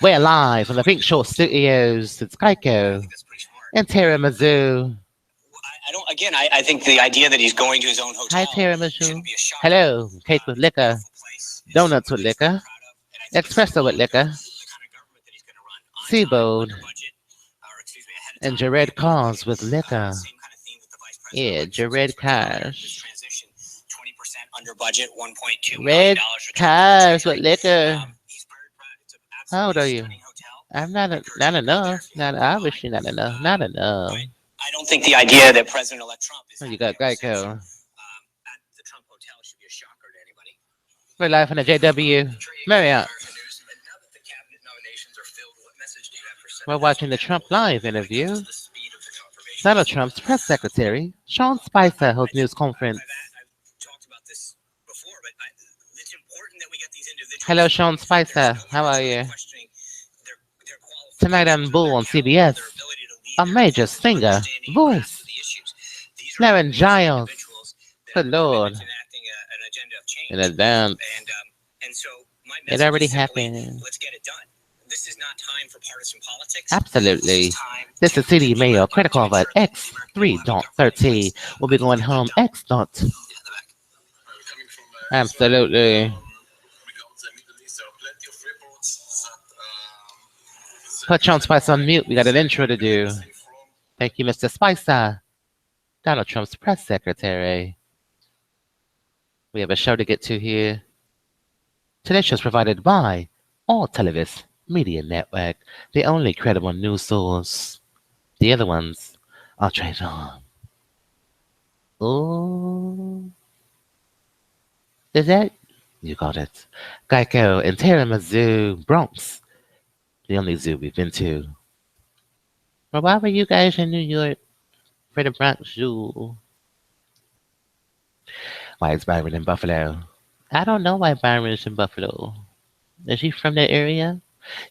We're live from the Pink Shore Studios. It's Geico and Tiramisu. I think the idea that he's going to his own Hi, hotel Tiramisu. shouldn't be a shock. Hello, cake with liquor, donuts with liquor, espresso with liquor, Seabold, and Jared cars with liquor. Yeah, Jared cars. Under budget, $1.2 Red million. cars with liquor. How old are you? I'm not enough. Not obviously not enough. Not enough. I don't think the idea that President-elect Trump is Oh, you got Geico. at the Trump Hotel should be a shocker to anybody. We're live from the JW Marriott. We're watching the Trump Live interview. Donald Trump's press secretary, Sean Spicer, holds news conference. Hello, Sean Spicer. How are you? Tonight on Bull on CBS, a major singer, voice, Lauren Giles. Good Lord. In advance. It already happened. Let's get it done. This is not time for partisan politics. Absolutely. This is CDMAYORKREDITCardvardX3.30. We'll be going home X dot. Absolutely. Put Sean Spicer on mute. We got an intro to do. Thank you, Mr. Spicer. Donald Trump's press secretary. We have a show to get to here. Today's show is provided by All Televis Media Network, the only credible news source. The other ones are traded on. Oh. Is that? You got it. Geico and Tiramisu, Bronx. The only zoo we've been to. Well, why were you guys in New York for the Bronx Zoo? Why is Byron in Buffalo? I don't know why Byron's in Buffalo. Is he from that area?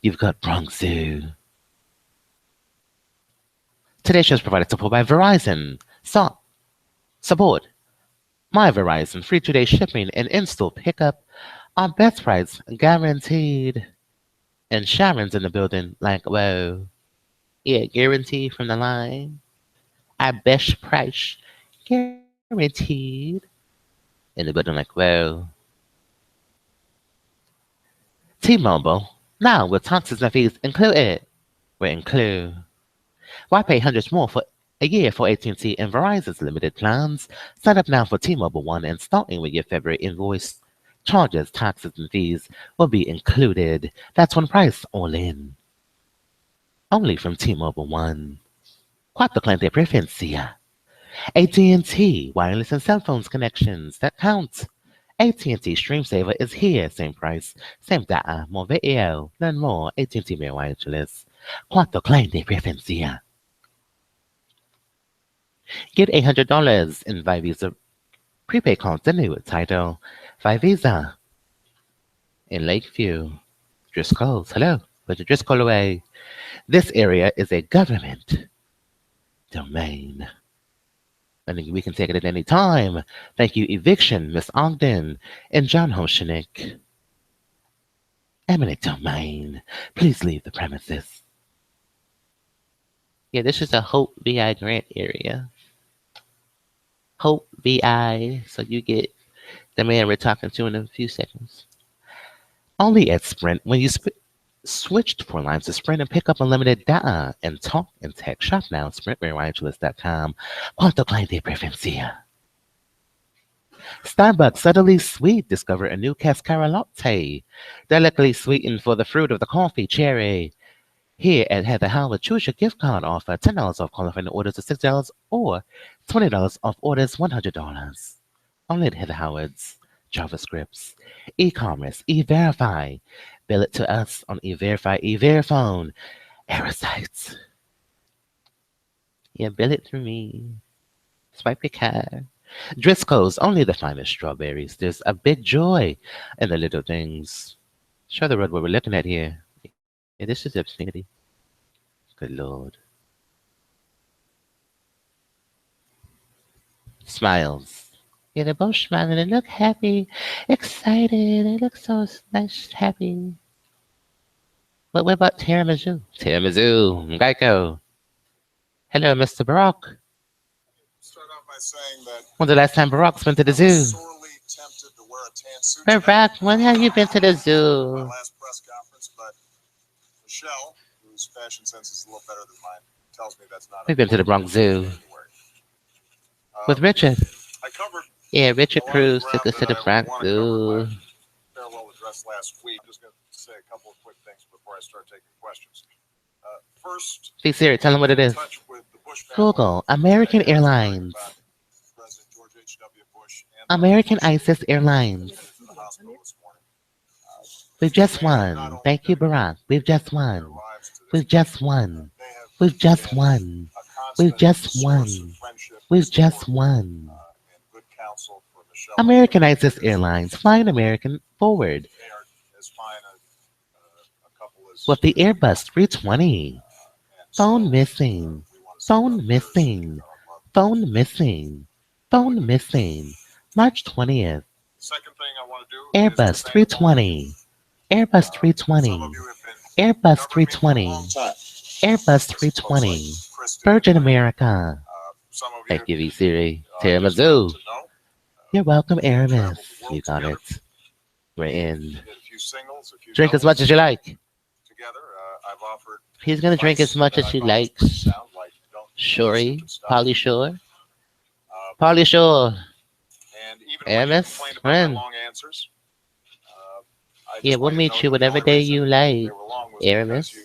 You've got Bronx Zoo. Today's show is provided support by Verizon. Support My Verizon. Free 2-day shipping and in-store pickup. Our best price guaranteed. And Sharon's in the building like, whoa. Yeah, guaranteed from the line. Our best price guaranteed. In the building like, whoa. T-Mobile. Now with taxes and fees included. We include. Why pay hundreds more for a year for AT&T and Verizon's limited plans? Sign up now for T-Mobile One and starting with your February invoice. Charges, taxes, and fees will be included. That's one price, all in. Only from T-Mobile One. Quattro cliente preferencia. AT&T wireless and cell phones connections that count. AT&T Stream Saver is here. Same price, same data, more video. Learn more. AT&T Mail Wireless. Quattro cliente preferencia. Get $800 in Visa prepaid cards annual title. Visa in Lakeview. Driscoll's. Hello. Put the Driscoll away. This area is a government domain. I think we can take it at any time. Thank you, Eviction, Miss Ogden, and John Hoshinik. Eminent domain. Please leave the premises. Yeah, this is a Hope VI grant area. Hope VI. So you get the man we're talking to in a few seconds. Only at Sprint, when you switched four lines to Sprint and pick up unlimited data and talk and text. Shop now at SprintMerriweatherA.Law. Quanto cliente preferencia. Starbucks subtly sweet. Discover a new cascara latte. Delicately sweetened for the fruit of the coffee cherry. Here at Heather Howard, choose your gift card offer. $10 off qualifying orders of $6 or $20 off orders $100. Only at Heather Howard's. JavaScripts, e-commerce, e-verify. Bill it to us on e-verify, e-verifone. Error sites. Yeah, bill it through me. Swipe your card. Driscoll's, only the finest strawberries. There's a big joy in the little things. Show the road what we're looking at here. Yeah, this is obscenity. Good Lord. Smiles. Yeah, they're both smiling. They look happy, excited. They look so nice, happy. But what about tiramisu? Tiramisu, Geico. Hello, Mr. Barack. Start off by saying that When's the last time Barack's been to the I was zoo? sorely tempted to wear a tan suit tonight Barack, when have you been to the for my zoo? last press conference, but Michelle, whose fashion sense is a little better than mine, tells me that's not We've been to the Bronx Zoo with Um, Richard. I covered Yeah, a Richard lot of the Cruz took ground us to that the I Bronx want to cover in Zoo. my farewell address last week. I'm just going to say a couple of quick things before I start taking questions. First, Be serious, tell him what it is. touch with the Bush family. Google American Today, Airlines. about President George H.W. Bush and American Bush ISIS Airlines. headed to the hospital this morning. We've just won. Thank you, Barack. We've just won. We've just won. We've just won. We've just won. We've just won. American ISIS Airlines flying American forward with the Airbus 320. Phone missing. Phone missing. Phone missing. Phone missing. March 20th. Second thing I want to do Airbus 320. Airbus 320. Airbus 320. Airbus 320. Virgin America. Thank you, V-Siri. Tiramisu. You're welcome, Aramis. You got it. We're in. Drink as much as you like. He's gonna drink as much as he likes. Shorey. Polly Shore. Polly Shore. Aramis. Friend. Yeah, we'll meet you whatever day you like. Aramis.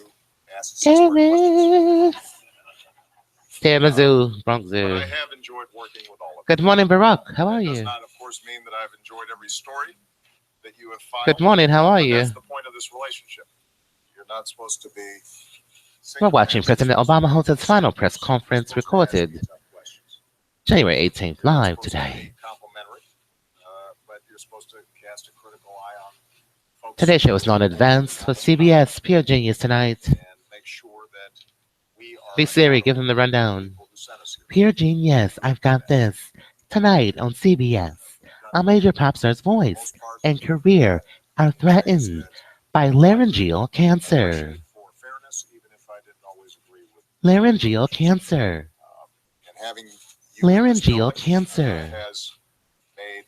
Aramis. Tiramisu. Bronx Zoo. I have enjoyed working with all of Good morning, Barack. How are That does you? not, of course, mean that I've enjoyed every story that you have filed. Good morning. How are But you? that's the point of this relationship. You're not supposed to be. We're watching President Obama hold his final press conference recorded January 18th live today. Complimentary, but you're supposed to cast a critical eye on folks. Today's show is not advanced with CBS Pure Genius tonight. And make sure that we are. Be Siri, give them the rundown. Pure Genius, I've got this. Tonight on CBS, a major pop star's voice and career are threatened by laryngeal cancer. For fairness, even if I didn't always agree with. Laryngeal cancer. And having Laryngeal cancer. has made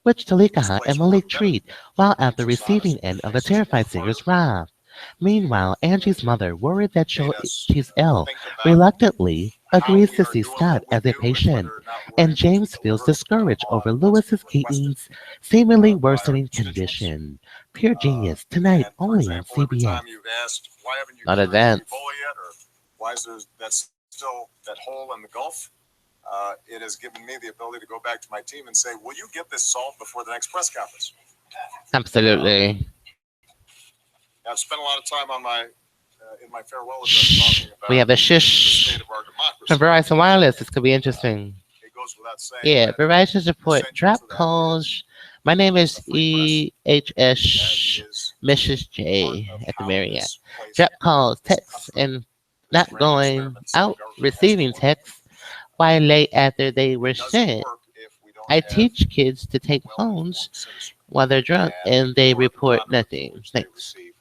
Which Talika and Malik treat while at the receiving end of a terrified singer's wrath. Meanwhile, Angie's mother, worried that she's ill, reluctantly agrees to see Scott as a patient, and James feels discouraged over Lewis's Keaton's seemingly worsening condition. Pure Genius, tonight only on CBS. Not advanced. Yet, or why is there that's still that hole in the Gulf? It has given me the ability to go back to my team and say, will you get this solved before the next press conference? Absolutely. I've spent a lot of time on my in my farewell address talking about We have a the shush state of our democracy. from Verizon Wireless. This could be interesting. It goes without saying. Yeah, that Verizon's report essential drop to that calls. My name is that EHS is Mrs. part J of at the how Marriott. this place Drop calls, texts, and not going out receiving texts while late after they were doesn't sent. work if we don't I have teach kids to take well-informed phones citizenry. while they're drunk and they for the report conduct in nothing. which they Thanks. receive,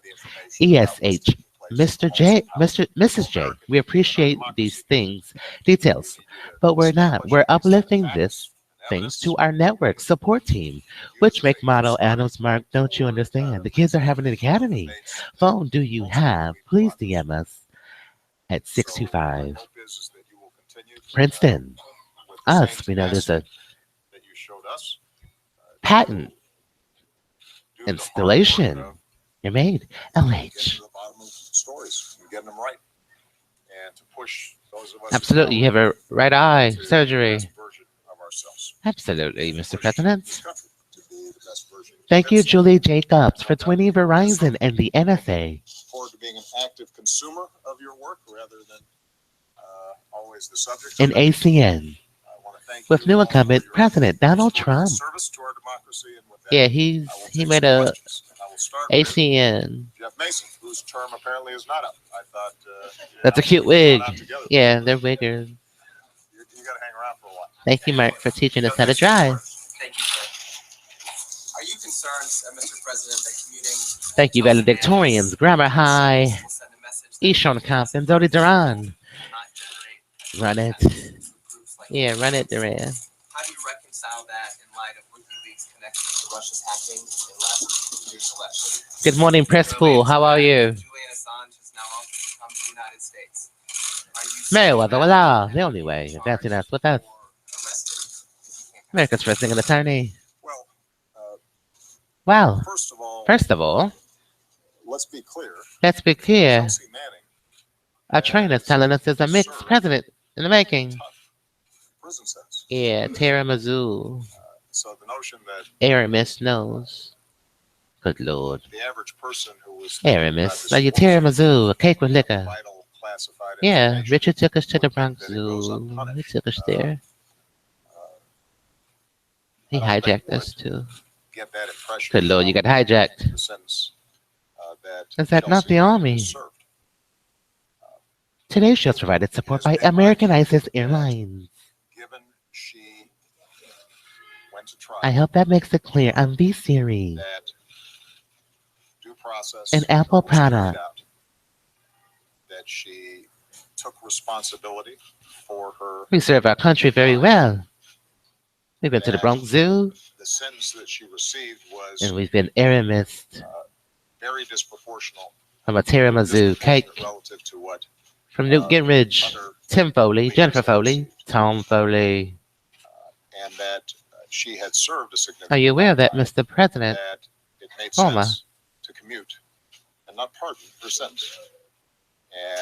the information about what's ESH. taking place Mr. J, also Mr. Mrs. J, we appreciate these things, details, how you but we're not. establish We're these uplifting facts this and things evidence. to our network support team. Which make model Adams Mark don't you understand? The kids are having an academy. Phone do you have? Please DM us at 625 hope is that you will continue Princeton. with the Us, same we know there's a tenacity that you showed us. patent Do the hard installation. work of You made getting LH. to the bottom of stories and getting them right, and to push those of us. Absolutely, you have a right eye to be the surgery. best version of ourselves. Absolutely, Mr. Push President. this country to be the best version of Thank you, itself. Julie Jacobs, for joining Verizon and the NSA Forward to being an active consumer of your work rather than always the subject. and of it. ACN I want to thank with you new all incumbent for your President Donald extraordinary Trump. service to our democracy, and with that, Yeah, I will he take made some a questions. I will start with ACN. Jeff Mason, whose term apparently is not up. I thought That's a cute we were wig. not out together. Yeah, they're wiggers. You got to hang around for a while. Thank you, Mark, for teaching us how to drive. Thank you, sir. Are you concerned, Mr. President, that commuting Thank you, valedictorians, Grammar High, Eshawn Compton, Dodie Duran. Run it. Yeah, run it, Duran. How do you reconcile that in light of WikiLeaks' connection to Russia's hacking in last year's election? Good morning, Press Pool. How are you? Julian Assange has now also come to the United States. MerriweatherA.Law, the only way. Advancing us with us. America's first single attorney. Well, first of all, let's be clear. Chelsea Manning, our trainer telling us there's a mixed president in the making. prison sentence. Yeah, tiramisu. So the notion that Aramis knows. Good Lord. the average person who was Aramis. Like your tiramisu, a cake with liquor. vital classified Yeah, information Richard took us to the would think Bronx that it goes Zoo. unpunished. He took us there. He I don't think hijacked us too. get that impression. Good Lord, you got hijacked. The sentence, that Is that not Chelsea the Army? was served. Today's show is provided support by American ISIS Airlines. Given she went to trial, I hope that makes it clear on this series. that due process An Apple was carried product. out, that she took responsibility for her. We serve our country very well. We've been to the Bronx Zoo, The sentence that she received was and we've been Aramis very disproportional from a tiramisu cake relative to what from Newt Gingrich, Tim Foley, Jennifer Foley, Tom Foley. and that she had served a significant. Are you aware of that, amount of Mr. President? time, that it made Former. sense to commute and not pardon her sentence.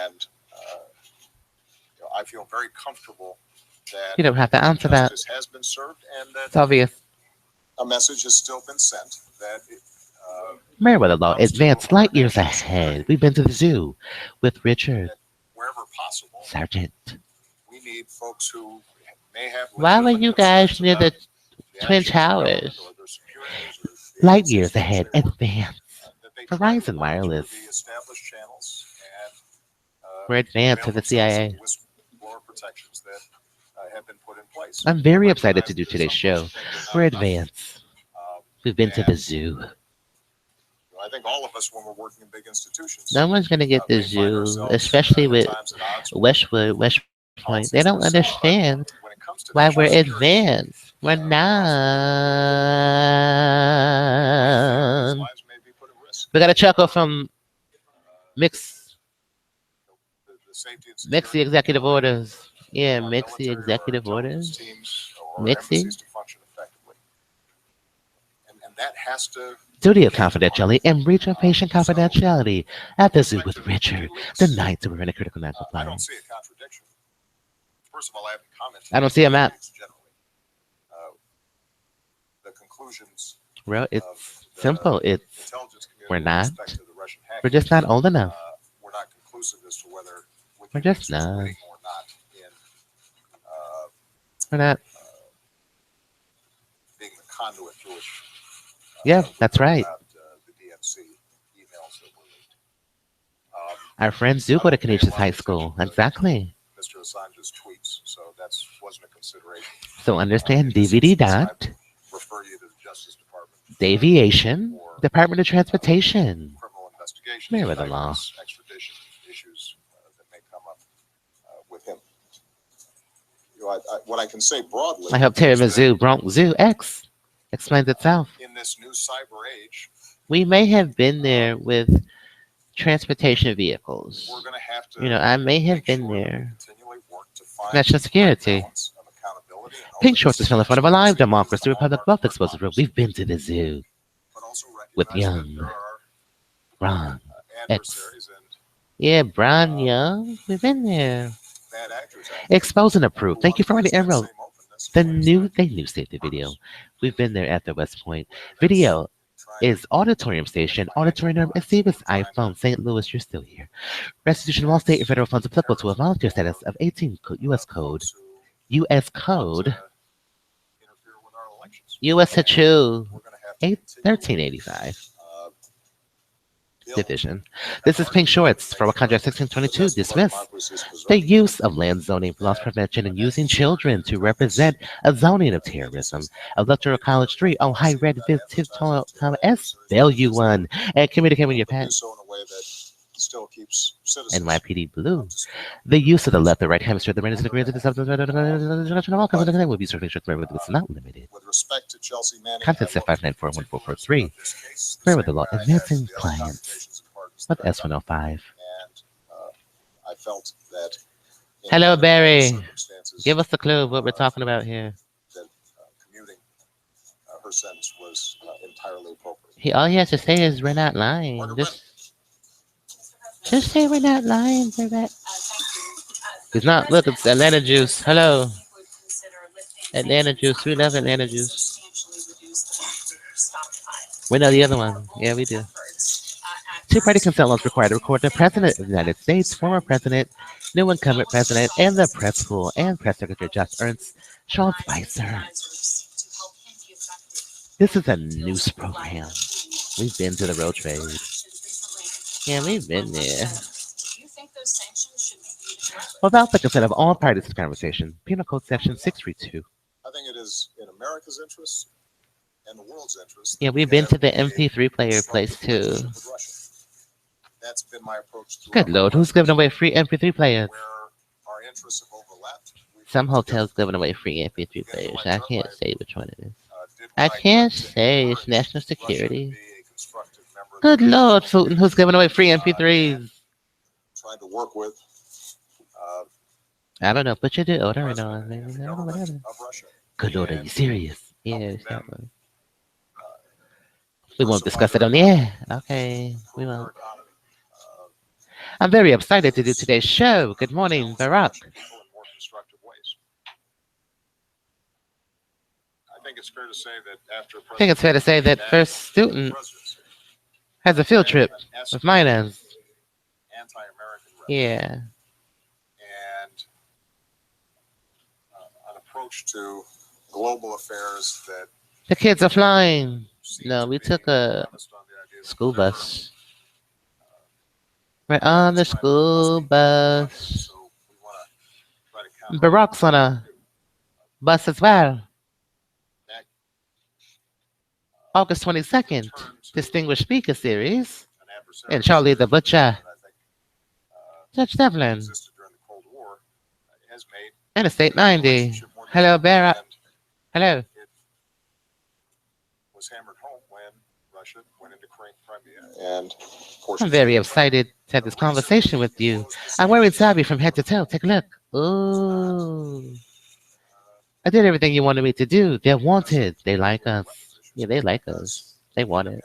And I feel very comfortable that You don't have to answer that. justice has been served and that It's obvious. a message has still been sent that MerriweatherA.Law advanced light years ahead. We've been to the zoo with Richard wherever possible, Sargent. we need folks who may have. Why were you guys concerns near about the Twin actions of government Towers? or their superiors or the Light agencies years that ahead. they work, Advanced. that they try to Verizon monitor Wireless. the established channels and, We're advanced to avail the themselves CIA. of the whistleblower protections that have been put in place. I'm very excited to Recognize do that today's some show. folks think they're We're not enough. advanced. Um, We've been to the and, zoo. I think all of us, when we're working in big institutions, No one's gonna get the we find zoo, ourselves, especially at with times at odds with Westwood, West Point. They don't policies themselves. understand When it comes to why national we're security, advanced. We're these not. lives may be put at risk. We got a chuckle from Mix The safety and Mix the security executive orders. Yeah, of our mix the military or our executive intelligence orders. teams or Mixing. embassies to function effectively. And that has to Duty of confidentiality and breach of patient confidentiality at the zoo with Richard. The nights we're in a critical I don't non-compliance. see a contradiction. First of all, I haven't commented. I don't see a map. Generally, the conclusions Well, it's of the simple. It's intelligence community we're with not. respect to the Russian hacking, We're just not old enough. were not conclusive as to whether We're just WikiLeaks was not. winning or not in We're not. being the conduit through which Yeah, that's right. about, the DNC emails that were leaked. Our friends do go to Canisius High School. Exactly. Mr. Assange's tweets, so that wasn't a consideration. So understand DVD dot, Refer you to the Justice Department Deviation, Department of Transportation. criminal investigation, MerriweatherA.Law. extradition issues that may come up with him. What I can say broadly. I hope is that Tiramisu Bronx Zoo X explains itself. in this new cyber age, We may have been there with transportation vehicles. we're going to have to. You know, I may have make been sure that we there. continually work to find National the security. balance of accountability and Pink Shorts is still in front of a live transparency democracy, of all Republic our Wealth Explosive Room. partners, We've been to the zoo. but also with recognize that Young. there are, Ron. adversaries and Yeah, Brian Young. We've been there. bad actors out there Exposing the proof. who Thank you for want writing that Emerald. same openness The and new they new state the video. We've been there at the West Point. Video trying to is Auditorium Station, Auditorium Receiver's iPhone, St. Louis. You're still here. Restitution of all state and federal funds applicable to a volunteer status of 18 U.S. Code. folks who U.S. want Code. to interfere with our elections. U.S. Hachu. We're going to have to continue, 1385. Division. This is Pink Shorts for Wakanda 1622. Dismiss. The use of land zoning for loss prevention and using children to represent a zoning of terrorism. Electoral College 3, Ohio Red Visitive Tom S. Value 1. And communicate with your pet. NYPD Blue. The use of the left and right hemisphere, the right agrees with the substance of all kinds of will be serving short term, it's not limited. Content set 5941443. MerriweatherA.Law advancing clients with S105. I felt that. Hello, Barry. Give us a clue of what we're talking about here. That commuting her sentence was entirely appropriate. All he has to say is we're not lying. Just say we're not lying, Barrett. He's not. Look, it's Atlanta Juice. Hello. Atlanta Juice. We love Atlanta Juice. We know the other one. Yeah, we do. Two-party consent laws require to record the President of the United States, former President, new incumbent President, and the press pool and press secretary Josh Ernst, Sean Spicer. This is a news program. We've been to the road trade. Yeah, we've been there. Without the consent of all parties to the conversation, Penal Code Section 632. I think it is in America's interest and the world's interest. Yeah, we've been to the MP3 player place too. That's been my approach to Good Lord, who's giving away free MP3 players? Where our interests have overlapped. Some hotels giving away free MP3 players. I can't say which one it is. I can't say it's national security. Good Lord, Putin, who's giving away free MP3s? Trying to work with. I don't know. Put your deodorant on. I don't know whatever. Good Lord, are you serious? Yeah, it's that one. We won't discuss it on the air. Okay, we won't. I'm very excited to do today's show. Good morning, Barack. I think it's fair to say that after. I think it's fair to say that first student has a field trip with minors. Yeah. And an approach to global affairs that. The kids are flying. No, we took a school bus. We're on the school bus. Barack's on a bus as well. August 22nd, Distinguished Speaker Series. And Charlie the Butcher. Judge Devlin. Interstate 90. Hello, Barack. Hello. Was hammered home when Russia went into Crimea. And I'm very excited to have this conversation with you. I'm wearing Sabi from head to toe. Take a look. Ooh. I did everything you wanted me to do. They're wanted. They like us. Yeah, they like us. They want it.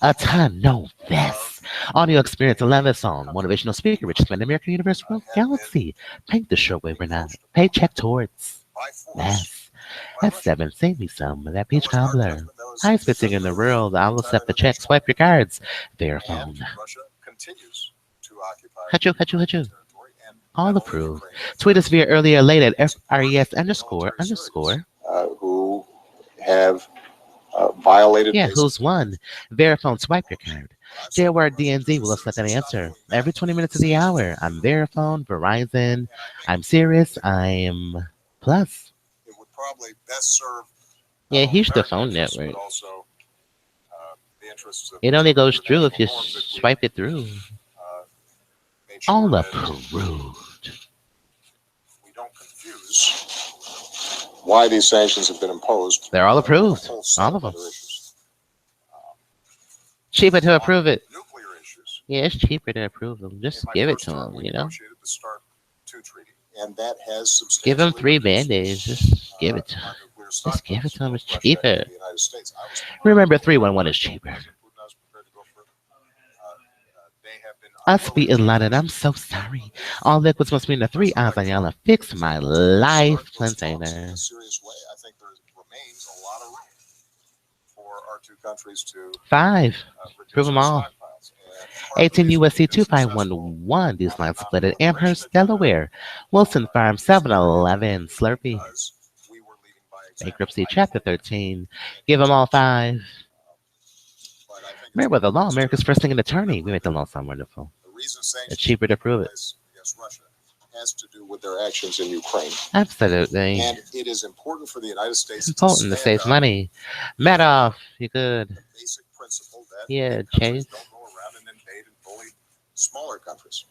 A ton, no vest. Audio experience 11 song. Motivational speaker, richest man in American Universe, World Galaxy. Paint the short way we're not. Paycheck towards. Yes. That's 7. Save me some of that peach cobbler. High spitting in the world. I will set the check. Swipe your cards. Verifone. Hachu. All approved. Tweet us via earlier late at FRES__. Who have violated. Yeah, who's won? Verifone, swipe your card. Jailwire DNZ will accept that answer. Every 20 minutes of the hour. I'm Verifone, Verizon. I'm Sirius. I'm Plus. It would probably best serve. Yeah, here's the phone network. Also, the interests of it only goes through if you swipe it through. All approved. We don't confuse why these sanctions have been imposed. They're all approved. All of them. Cheaper to approve it. Yeah, it's cheaper to approve them. Just give it to them, you know? And that has give them 3 Band-Aids. Just give it to them. Just give it to them. It's cheaper. Remember, 311 is cheaper. Us be Laden. I'm so sorry. All liquids must be in the 3 ounce on y'all. Fix my life container. 5. Prove them all. 18 USC 2511. These lines split at Amherst, Delaware. Wilson Farm 711. Slurpee. Bankruptcy Chapter 13. Give them all 5. MerriweatherA.Law, America's first thinking attorney. We make the law sound wonderful. The reason It's sanctions cheaper to prove it. place against Russia has to do with their actions in Ukraine. Absolutely. And it is important for the United States It's important to stand save up money. Madoff, you good. the basic principle that Yeah, big countries Chase. don't go around and invade and bully smaller countries.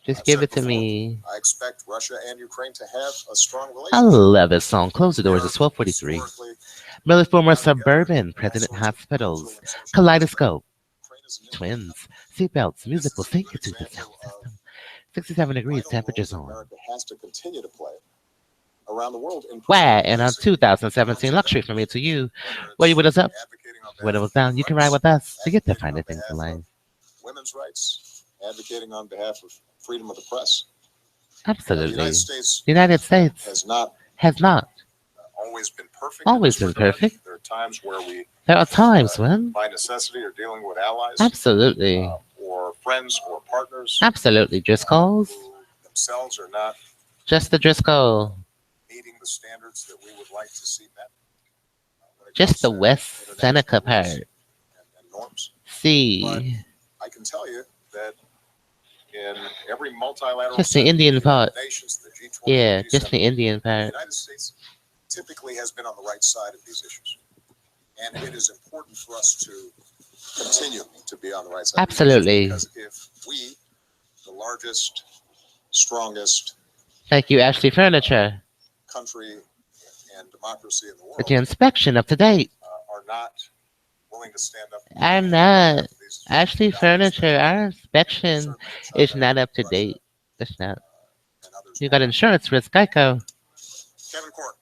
Just I've give said it to before, me. I expect Russia and Ukraine to have a strong I relationship. love this song. Close the doors at 12:43. Historically, Miller former together suburban in all president sorts of hospitals. cultural and social Kaleidoscope. Ukraine is an important Twins. Seatbelts. Music will This is a sink good you to the example sound of system. 67 degrees. vital Temperatures roles on. America has to continue to play around the world in Where pursuing in our basic 2017 luxury from me to you. Where you with us up? advocating on When it behalf was of down, human you can ride rights, with us to get the advocating finer on things in behalf life. of women's rights, advocating on behalf of freedom of the press. The Absolutely. United States The United States has not has not always been perfect. in always this been regard. perfect. There are times where we, There are times when. by necessity, are dealing with allies Absolutely. or friends or partners Absolutely. Driscolls. who themselves are not Just the Driscoll. meeting the standards that we would like to see met. When it Just comes the to West international Seneca rules part. and norms. See. I can tell you that in every multilateral Just the setting, Indian the part. nations, the G20, Yeah, the just G7, the Indian the part. United States typically has been on the right side of these issues. And it is important for us to continue to be on the right side Absolutely. of these issues, because if we, the largest, strongest Thank you, Ashley Furniture. country and democracy in the With your world, inspection up to date. are not willing to stand up I'm not. for these Ashley values Furniture, that our inspection certainly in is China, not up to Russia, date. It's not. and others You more. got insurance with Geico. Kevin Court.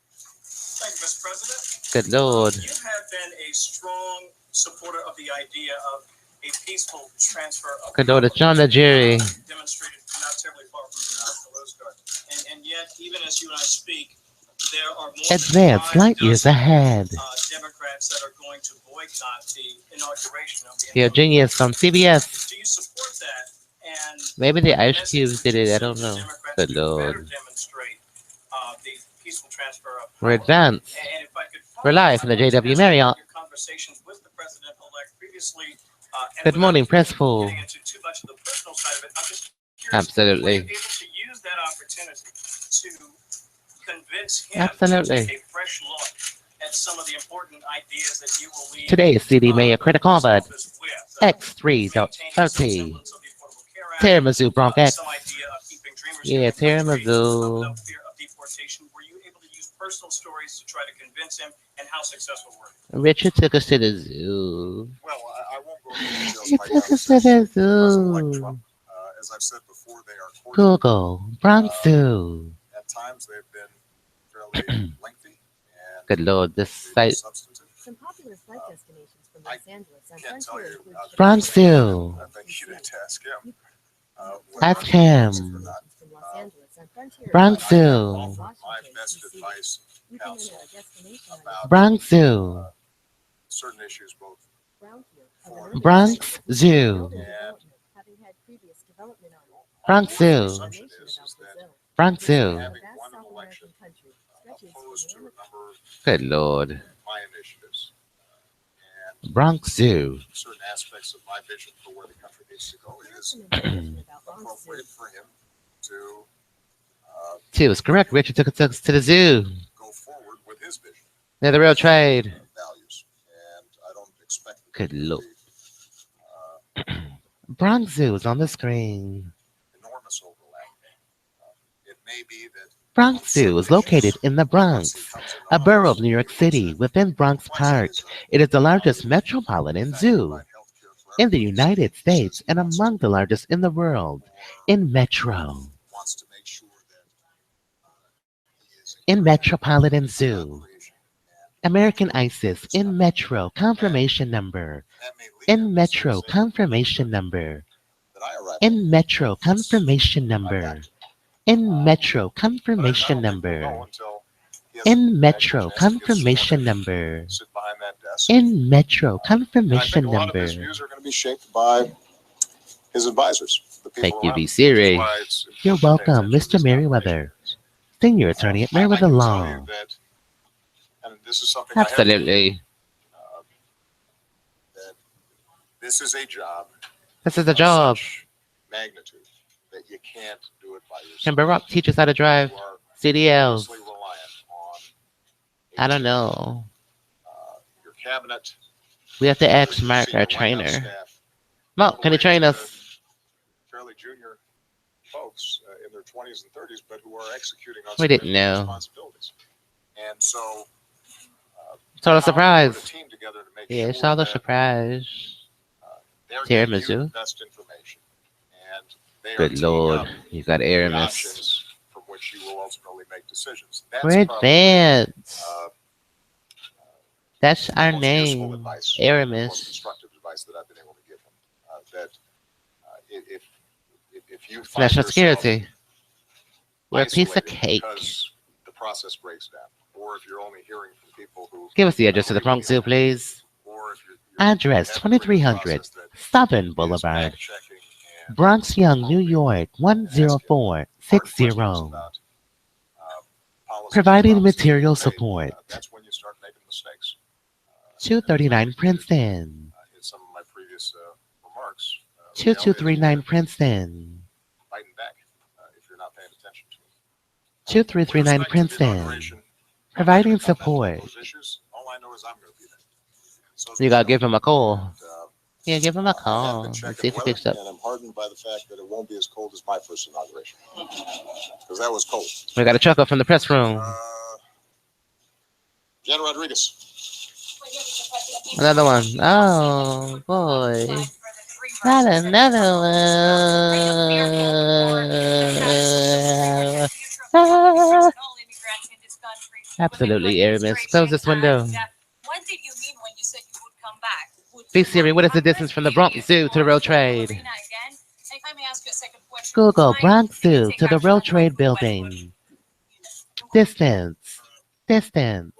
Thank you, Mr. President. Good Lord. You have been a strong supporter of the idea of a peaceful transfer of Good Lord, it's power, John the jury. demonstrated not terribly far from the Rose Garden. And yet, even as you and I speak, there are more Advance than light 5 years dozen ahead. Democrats that are going to boycott the inauguration of the Your genius from CBS. Do you support that? And Maybe the what Ice message Cubes would did you it. I send don't to know. Democrats Good to better Lord. demonstrate the peaceful transfer of We're power? advanced. And if I could We're live from the JW Marriott. your conversations with the president-elect previously. And Good morning, Press Pool. getting into too much of the personal side of it, I'm just curious, Absolutely. were you able to use that opportunity to convince him Absolutely. to take a fresh look at some of the important ideas that you will leave Today is CDMAYORKREDITCardvardX3.30. X3.30. Tiramisu Bronx. Some idea of keeping dreamers Yeah, here in the country, tiramisu. without fear of deportation. Were you able to use personal stories to try to convince him, and how successful were you? Richard took us to the zoo. Well, I won't go into details He of my took us to the conversations with President-elect zoo. Trump. As I've said before, they are cordial. Google. Bronx Zoo. At times, they've been fairly lengthy and Good Lord, this maybe site. substantive. Some popular flight destinations from I Los Angeles and can't tell Frontier you include how Bronx Zoo. I think you'd have to ask him. Ask him. from Los Angeles and Frontier Bronx I Zoo. can offer my best DC. advice, You can counsel enter a destination on about Bronx Zoo. certain issues, both Brownfield, Bronx Zoo. having had previous development on it. Bronx my Zoo. assumption is that Bronx Zoo. having won an election opposed to a number of Good Lord. my initiatives and Bronx Zoo. certain aspects of my vision for where the country needs to go, it is appropriate for him to Two is correct. Richard took us to the zoo. go forward with his vision They're the real trade. and values. And I don't expect that Good there will Lord. be, Bronx Zoo is on the screen. enormous overlap. It may be that Bronx Zoo is located in the Bronx, a borough of New York City within Bronx Park. It is the largest metropolitan zoo in the United States and among the largest in the world. In Metro. wants to make sure that he is In Metropolitan Zoo. collaboration. American ISIS in Metro confirmation number. That may lead In him to Metro say confirmation number. that I arrived In Metro confirmation number. In Metro But I confirmation don't think we'll know number. until he has In had a Metro chance to get sworn confirmation in, number. sit behind that desk. In Metro And I think confirmation a lot of his number. views are going to be shaped by his advisors, the people Thank you, around him, V. which is Siri. why it's You're important to pay welcome, attention to Mr. these Merriweather, conversations. senior attorney at I can tell MerriweatherA.Law. you that, and this is something I have Absolutely. that This is a job This is a of job. such magnitude that you can't do it by yourself. Can Barack teach us how to drive You are CDLs? mostly reliant on I don't know. your cabinet. We have to ask your Mark, senior our White House trainer. staff, Mark, all can the you train way us? to fairly junior folks in their 20s and 30s, but who are executing on We didn't significant know. responsibilities. And so, It's all a how do you surprise. put a team together to make Yeah, sure it's all a that, surprise. they're giving you the Tiramisu. best information, and they are Good teeing Lord. up You got the Aramis. options from which you will ultimately make decisions. That's We're probably advanced. That's the our most useful name. advice, the most Aramis. constructive advice that I've been able to give him. That if you It's find national yourself security. We're a piece of isolated cake. because the process breaks down, or if you're only hearing from people who Give us the address to the Bronx Zoo, please. or if you're Address have a rigorous 2300 process that Southern is Boulevard, fact-checking and Bronx, Young, New York hard questions 10460. about, policies Providing and promises material that you made, support. that's when you start making mistakes. 239 Princeton. In some of my previous remarks, 2239 Princeton. fighting back if you're not paying attention to it. 2339 With respect to the Princeton. inauguration, Providing I'm not gonna comment support. on those issues. All I know is I'm going to be there. So You gotta give him a call. and, Yeah, give him a I have call. been Let's checking see if the he weather, picks up. and I'm heartened by the fact that it won't be as cold as my first inauguration, because that was cold. We got a truck up from the press room. Jan Rodriguez. Another one. Oh, boy. Not another one. Ah. Absolutely, Aramis. Close this window. What did you mean when you said you would come back? Hey Siri, what is the distance from the Bronx Zoo to the World Trade? If I may ask you a second question. Google Tonight, Bronx we Zoo take to the action World on Trade the Building. Distance. Distance.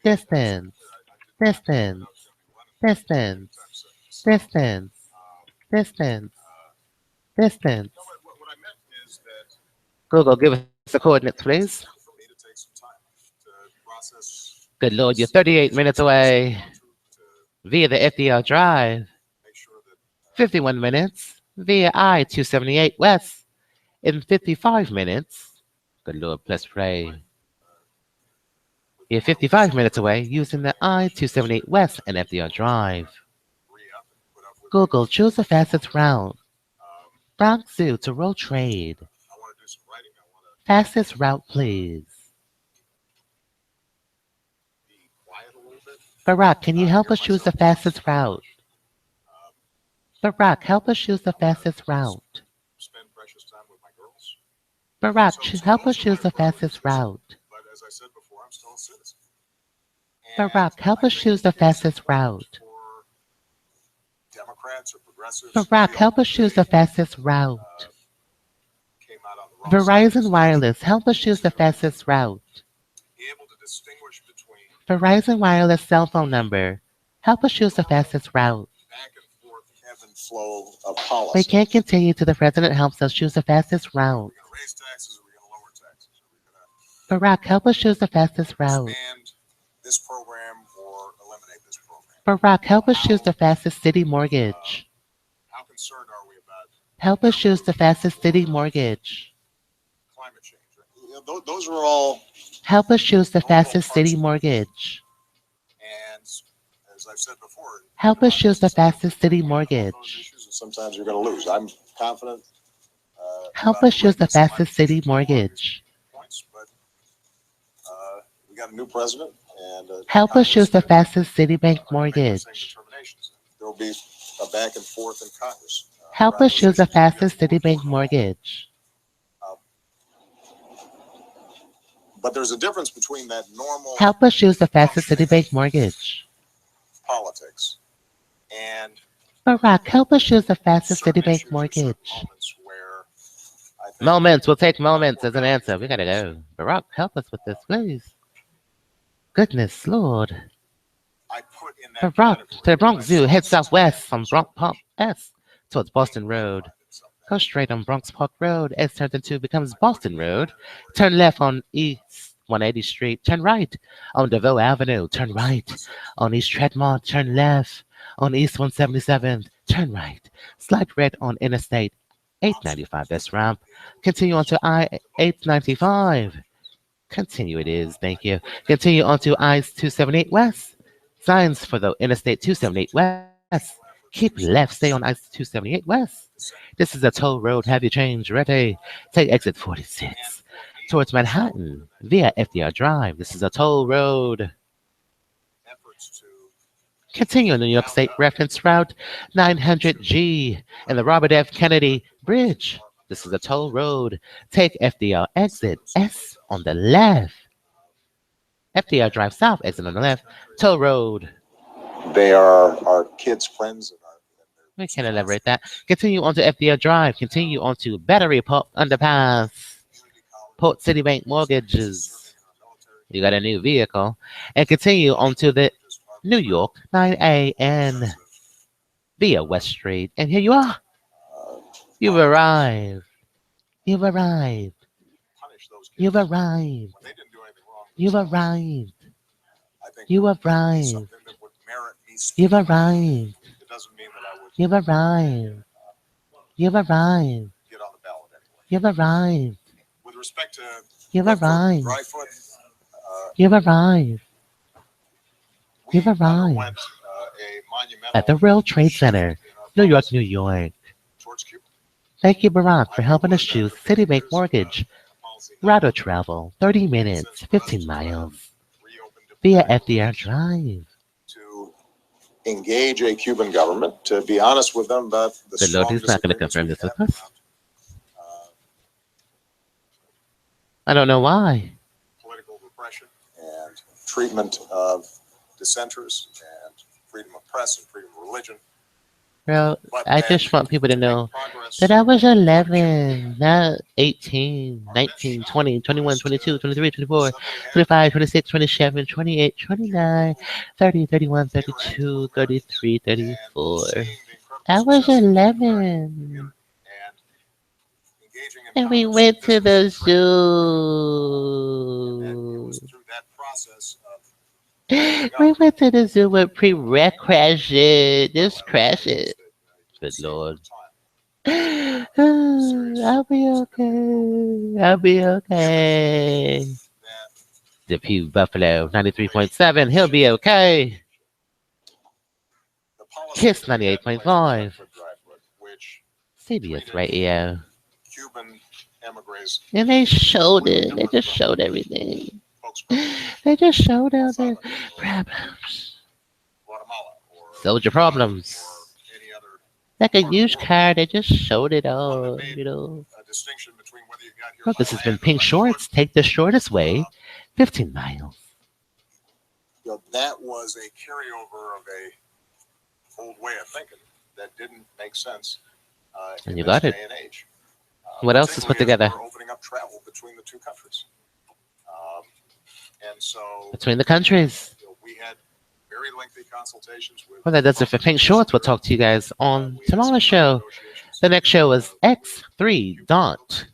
Distance. Distance. Distance. Distance. Distance. Distance. What I meant is that Google, give us the coordinates, please. for me to take some time to process, Good Lord, you're 38 minutes away to via the FDR Drive. make sure that 51 minutes via I-278 West. In 55 minutes, good Lord, let's pray. You're 55 minutes away using the I-278 West and FDR Drive. re-up and put up with Google, choose the fastest route. um, Bronx Zoo to World Trade. I want to do some writing. I want to Fastest route, please. be quiet a little bit. Barack, can you help us choose the fastest route? Barack, help us choose the fastest route. Spend precious time with my girls. Barack, help us choose the fastest route. But as I said before, I'm still a citizen. Barack, help us choose the fastest route. For Democrats or progressives, Barack, help us choose the fastest route. came out on the wrong side. Verizon Wireless, help us choose the fastest route. Be able to distinguish between Verizon Wireless cell phone number, help us choose the fastest route. back and forth ebb and flow of policy. We can't continue till the president helps us choose the fastest route. Are we going to raise taxes? Or are we going to lower taxes? Are we going Barack, help us choose the fastest to route. expand this program or eliminate this program? Barack, help us choose the fastest city mortgage. How concerned are we about Help us choose the fastest city mortgage. climate change? You know, those are all, Help us choose the fastest city mortgage. and as I've said before, Help us choose the fastest city those mortgage. issues, and sometimes you're going to lose. I'm confident. Help about us choose the bringing some fastest city mortgage. points, but we got a new president, and Help us choose the Congress fastest Citibank that are making the same mortgage. determinations. There will be a back and forth in Congress. Help around us those choose the issues. fastest Citibank mortgage. But there's a difference between that normal Help us choose the fastest Citibank mortgage. politics and Barack, help us choose the fastest certain Citibank issues or certain mortgage. moments where I think Moments, we'll take moments as an answer. We gotta go. Barack, help us with this, please. Goodness Lord. I put in that Barack, category to the Bronx Zoo, when I head saw southwest Cincinnati from was Bronx so Park S towards Boston Road. Go much. straight on Bronx Park Road. S turns into becomes Boston Road. Turn left on East 180th Street. Turn right on DeVoe Avenue. Turn right on East Tremont. Turn left on East 177th. Turn right. Slide red on Interstate 895 West ramp. Continue onto I-895. Continue it is, thank you. Continue onto I-278 West. Signs for the Interstate 278 West. Keep left, stay on I-278 West. This is a toll road, have your change ready. Take exit 46 towards Manhattan via FDR Drive. This is a toll road. Efforts to Continue on the New York State reference route 900G and the Robert F. Kennedy Bridge. This is a toll road. Take FDR exit S on the left. FDR Drive South, exit on the left. Toll road. they are our kids' friends and We can elaborate that. Continue onto FDR Drive. Continue onto Battery Park Underpass. Port Citibank Mortgages. You got a new vehicle. And continue onto the New York 9A and via West Street. And here you are. You've arrived. You've arrived. punish those kids You've arrived. when they didn't do anything wrong. You've arrived. I think You've it's arrived. something that would merit me You've speaking. arrived. It doesn't mean that I would You've arrived. You've arrived. get on the ballot anyway. You've arrived. With respect to You've left foot, arrived. right foot, You've arrived. we You've arrived. underwent a monumental At the World Trade Center, shift in our New York, policy New York. towards Cuba. Thank you, Barack, for helping us choose Citibank Mortgage. Policy Route of travel, 30 minutes, 15 miles. reopened Via diplomatic FDR Drive. to engage a Cuban government, to be honest with them about the The Lord strong is not going to disagreements confirm we this with have us. about, I don't know why. political repression and treatment of dissenters and freedom of press and freedom of religion. Well, But I that just want people to make know progress that I was 11, not 18, 19, 20, 21, 22, 23, 24, 25, 26, 27, 28, 29, 30, 31, 32, 33, 34. I was 11. And we went to the zoo. We went to the zoo with pre-rec crash it. Just crash it. Good Lord. I'll be okay. I'll be okay. The Pew Buffalo 93.7. He'll be okay. Kiss 98.5. CBS Radio. Cuban emigres, And they showed it. They just showed everything. They just showed all their problems. Guatemala, or Soldier problems. any other Like a used car, they just showed it all, you know. distinction between whether you got here Look, by this has been land or Pink by Shorts. Take the shortest way, 15 miles. you know, that was a carryover of a old way of thinking that didn't make sense And in you this got it. day and age. What else is put Particularly as together? we're opening up travel between the two countries. And so Between the countries. you know, we had very lengthy consultations with. Well, that does it for Pink Shorts. We'll talk to you guys on tomorrow's show. The next show is X3 dot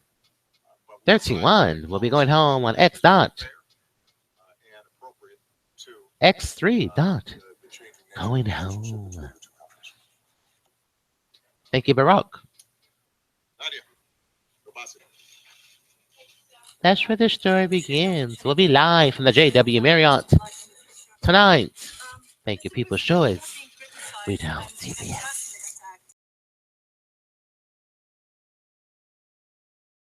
31. We'll be going home on X dot X3 dot going home. Thank you, Barack. That's where the story begins. We'll be live from the JW Marriott tonight. Thank you, People's Choice. We don't CBS.